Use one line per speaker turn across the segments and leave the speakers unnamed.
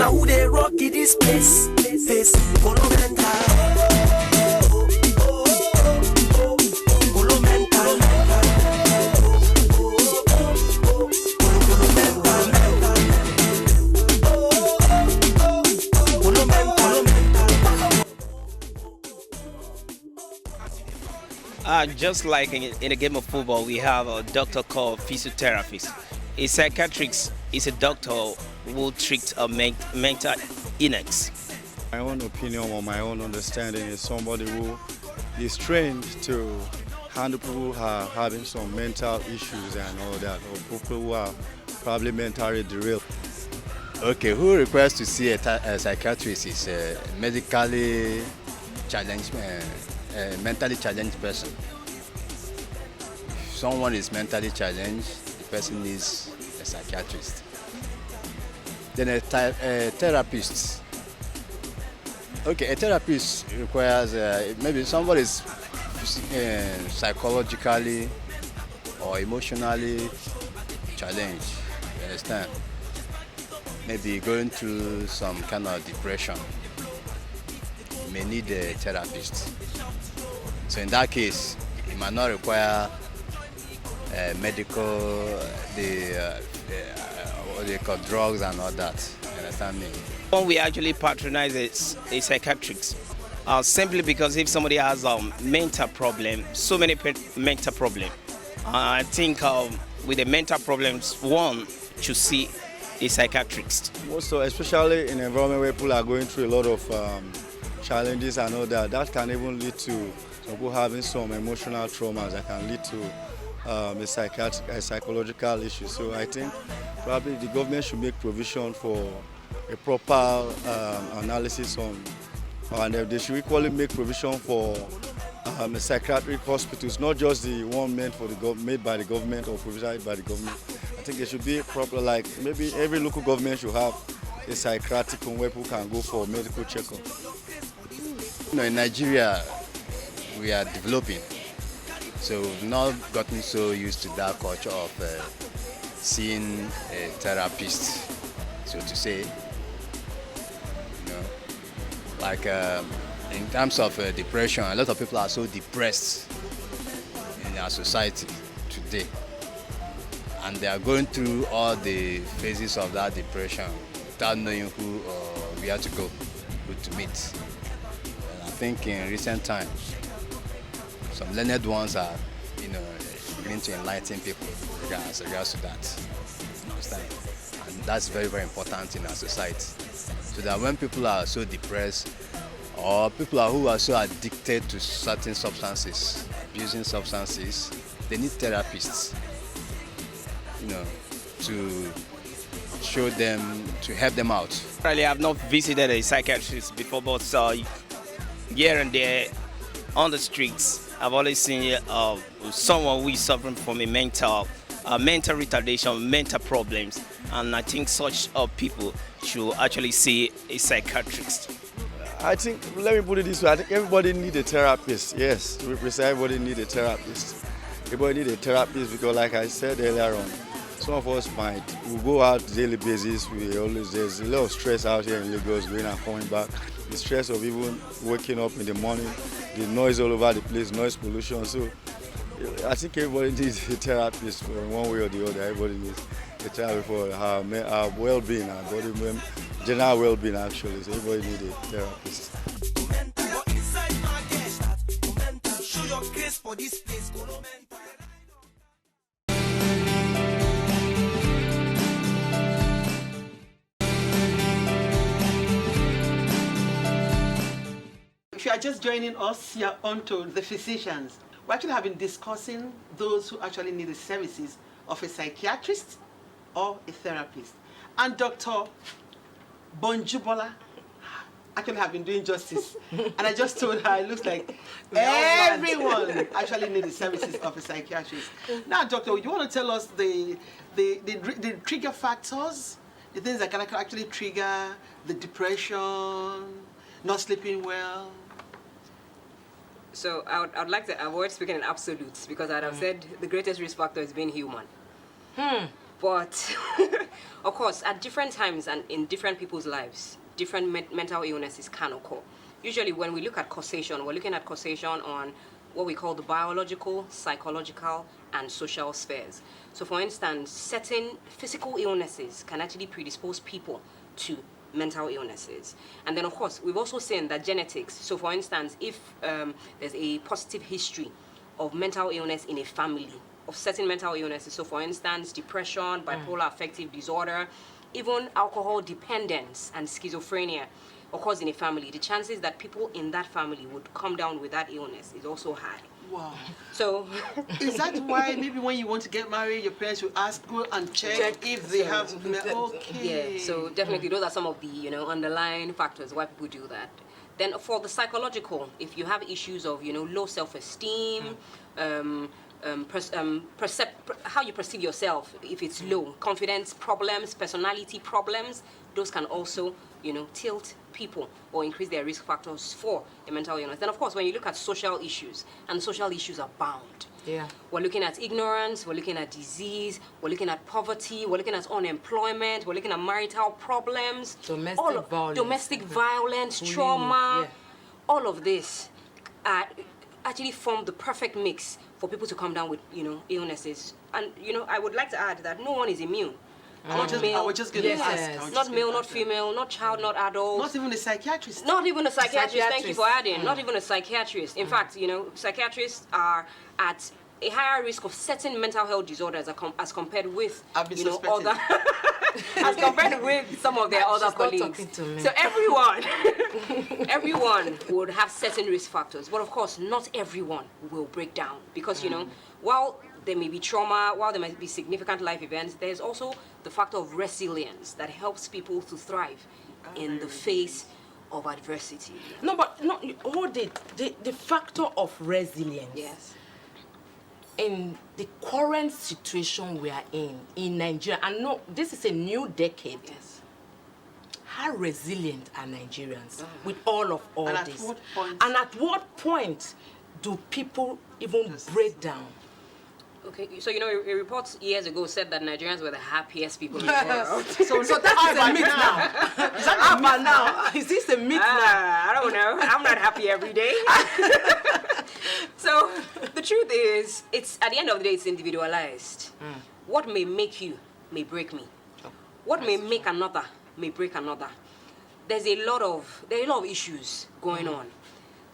Now who they rock in this place? Face Polo mental. Polo mental. Polo mental. Polo mental.
Just like in a game of football, we have a doctor called physiotherapist. A psychiatrist is a doctor who treats a mental illness.
My own opinion or my own understanding is somebody who is trained to handle people who are having some mental issues and all that, or people who are probably mentally derailed.
Okay, who requires to see a psychiatrist is a medically challenged, mentally challenged person. If someone is mentally challenged, the person needs a psychiatrist. Then a therapist. Okay, a therapist requires maybe somebody is psychologically or emotionally challenged. You understand? Maybe going through some kind of depression. You may need a therapist. So in that case, it might not require medical, what they call drugs and all that. You understand me?
When we actually patronize a psychiatrist, simply because if somebody has a mental problem, so many mental problems, I think with the mental problems, one should see a psychiatrist.
Also, especially in an environment where people are going through a lot of challenges and all that, that can even lead to people having some emotional traumas that can lead to a psychological issue. So I think probably the government should make provision for a proper analysis on, and they should equally make provision for psychiatric hospitals, not just the one made by the government or provided by the government. I think it should be proper, like maybe every local government should have a psychiatric home where people can go for medical checkup.
You know, in Nigeria, we are developing, so we've not gotten so used to that culture of seeing a therapist, so to say. You know, like in terms of depression, a lot of people are so depressed in our society today, and they are going through all the phases of that depression without knowing who or where to go, who to meet. And I think in recent times, some learned ones are, beginning to enlighten people as regards to that. Understand? And that's very, very important in our society. So that when people are so depressed, or people who are so addicted to certain substances, abusing substances, they need therapists, to show them, to help them out.
Really, I've not visited a psychiatrist before, but here and there on the streets, I've always seen someone who is suffering from a mental retardation, mental problems, and I think such people should actually see a psychiatrist.
I think, let me put it this way, I think everybody needs a therapist. Yes, to be precise, everybody needs a therapist. Everybody needs a therapist because, like I said earlier on, some of us we go out daily basis, there's a lot of stress out here in Lagos, going and coming back. The stress of even waking up in the morning, the noise all over the place, noise pollution. So I think everybody needs a therapist for one way or the other. Everybody needs a therapist for our well-being, our body, general well-being actually. So everybody needs a therapist.
If you are just joining us, you're on to the physicians. We actually have been discussing those who actually need the services of a psychiatrist or a therapist. And Dr. Gbonjubola actually have been doing justice. And I just told her it looks like everyone actually needs the services of a psychiatrist. Now, Doctor, you want to tell us the trigger factors, the things that can actually trigger the depression, not sleeping well?
So I would like to avoid speaking in absolutes because I'd have said the greatest risk factor is being human. But of course, at different times and in different people's lives, different mental illnesses can occur. Usually when we look at causation, we're looking at causation on what we call the biological, psychological, and social spheres. So for instance, certain physical illnesses can actually predispose people to mental illnesses. And then of course, we've also seen that genetics, so for instance, if there's a positive history of mental illness in a family, of certain mental illnesses, so for instance, depression, bipolar affective disorder, even alcohol dependence and schizophrenia occurs in a family, the chances that people in that family would come down with that illness is also high.
Wow.
So
is that why maybe when you want to get married, your parents will ask, go and check if they have, okay.
Yeah, so definitely those are some of the, underlying factors why people do that. Then for the psychological, if you have issues of, low self-esteem, how you perceive yourself, if it's low, confidence problems, personality problems, those can also, tilt people or increase their risk factors for a mental illness. Then of course, when you look at social issues, and social issues are bound.
Yeah.
We're looking at ignorance, we're looking at disease, we're looking at poverty, we're looking at unemployment, we're looking at marital problems, domestic violence, trauma, all of this actually form the perfect mix for people to come down with, illnesses. And, I would like to add that no one is immune. Not male,
I was just going to ask.
Not male, not female, not child, not adult.
Not even a psychiatrist.
Not even a psychiatrist. Thank you for adding. Not even a psychiatrist. In fact, psychiatrists are at a higher risk of certain mental health disorders as compared with other as compared with some of their other colleagues. So everyone would have certain risk factors, but of course not everyone will break down because while there may be trauma, while there might be significant life events, there's also the factor of resilience that helps people to thrive in the face of adversity.
No, but hold it. The factor of resilience.
Yes.
In the current situation we are in Nigeria, and no, this is a new decade.
Yes.
How resilient are Nigerians with all of this?
At what point?
And at what point do people even break down?
Okay, so a report years ago said that Nigerians were the happiest people in the world.
So that's a myth now. Is that now? Is this a myth now?
I don't know. I'm not happy every day. So the truth is, it's at the end of the day, it's individualized. What may make you may break me. What may make another may break another. There are a lot of issues going on.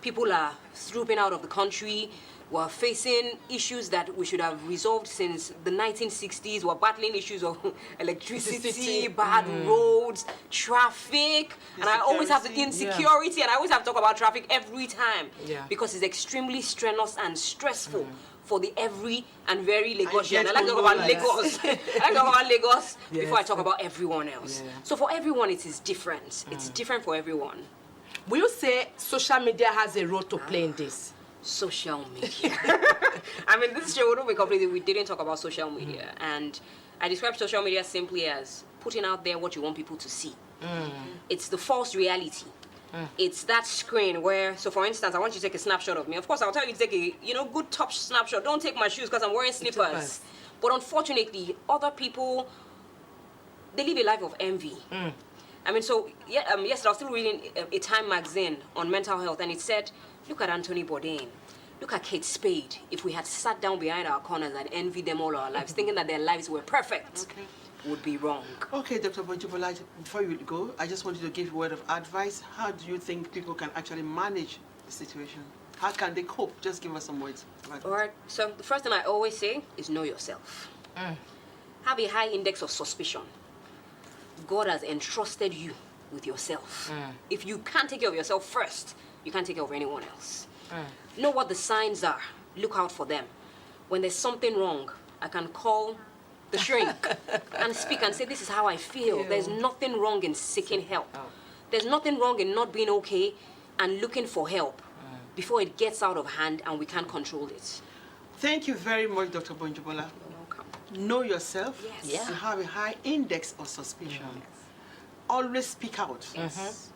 People are trooping out of the country. We're facing issues that we should have resolved since the 1960s. We're battling issues of electricity, bad roads, traffic, and I always have the insecurity, and I always have to talk about traffic every time because it's extremely strenuous and stressful for the every and very Lagosian. I like to talk about Lagos. I like to talk about Lagos before I talk about everyone else. So for everyone, it is different. It's different for everyone.
Will you say social media has a role to play in this?
Social media. I mean, this show wouldn't be completely, we didn't talk about social media. And I describe social media simply as putting out there what you want people to see. It's the false reality. It's that screen where, so for instance, I want you to take a snapshot of me. Of course, I'll tell you to take a, good top snapshot. Don't take my shoes because I'm wearing slippers. But unfortunately, other people, they live a life of envy. I mean, so, yesterday I was still reading a Time magazine on mental health, and it said, look at Anthony Bourdain, look at Kate Spade. If we had sat down behind our corners and envied them all our lives, thinking that their lives were perfect, would be wrong. Okay, Dr. Gbonjubola, before you go, I just want you to give a word of advice. How do you think people can actually manage the situation? How can they cope? Just give us some words. All right, so the first thing I always say is know yourself. Have a high index of suspicion. God has entrusted you with yourself. If you can't take care of yourself first, you can't take care of anyone else. Know what the signs are. Look out for them. When there's something wrong, I can call the shrink and speak and say, this is how I feel. There's nothing wrong in seeking help. There's nothing wrong in not being okay and looking for help before it gets out of hand and we can't control it. Thank you very much, Dr. Gbonjubola. You're welcome. Know yourself. Yes. You have a high index of suspicion. Always speak out. Yes.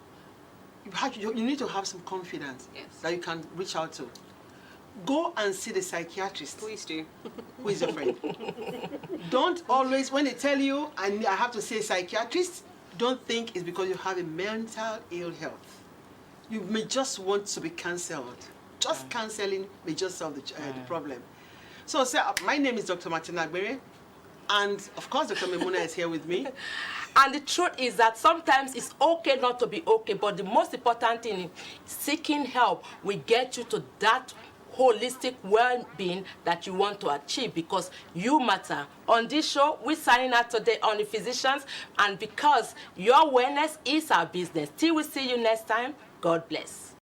You need to have some confidence that you can reach out to.
go and see the psychiatrist.
Please do.
Who is your friend? Don't always, when they tell you, and I have to say psychiatrist, don't think it's because you have a mental ill health. You may just want to be cancelled. Just counseling may just solve the problem. So, sir, my name is Dr. Gbonjubola Abiri, and of course, Dr. Memuna is here with me.
And the truth is that sometimes it's okay not to be okay, but the most important thing is seeking help will get you to that holistic well-being that you want to achieve, because you matter. On this show, we're signing out today on the physicians, and because your wellness is our business. Till we see you next time, God bless.